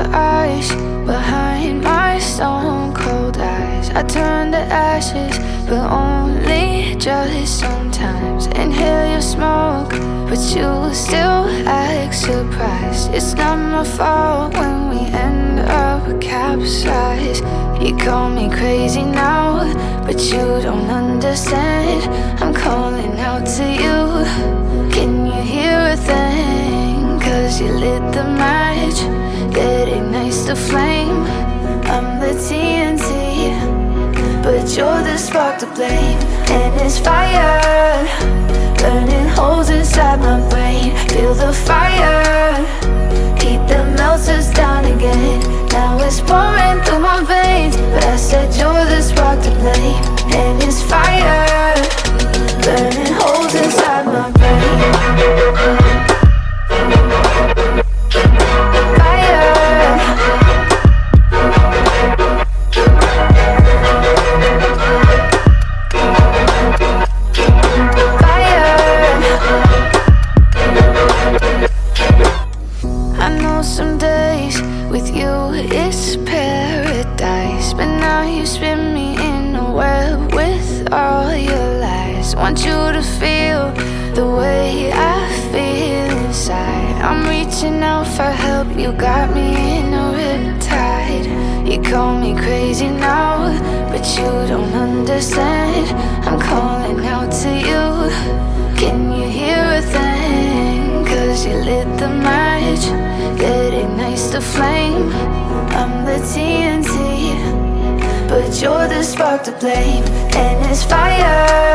the ice behind my stone cold eyes. I turn to ashes, but only just sometimes. Inhale your smoke, but you still act surprised. It's not my fault when we end up capsized. You call me crazy now, but you don't understand. I'm calling out to you. Can you hear a thing? 'Cause you lit the match that ignites the flame. I'm the TNT, but you're the spark to blame. And it's fire, burning holes inside my brain. Feel the fire, heat that melts us down again. Now it's pouring through my veins, but I said you're the spark to blame. And it's fire, burning holes inside my brain. Some days with you it's paradise, but now you spin me in a web with all your lies. Want you to feel the way I feel inside. I'm reaching out for help, you got me in a riptide. You call me crazy now, but you don't understand. I'm calling out to you. Can you hear a thing? 'Cause you lit the match that ignites the flame. I'm the TNT, but you're the spark to blame. And it's fire,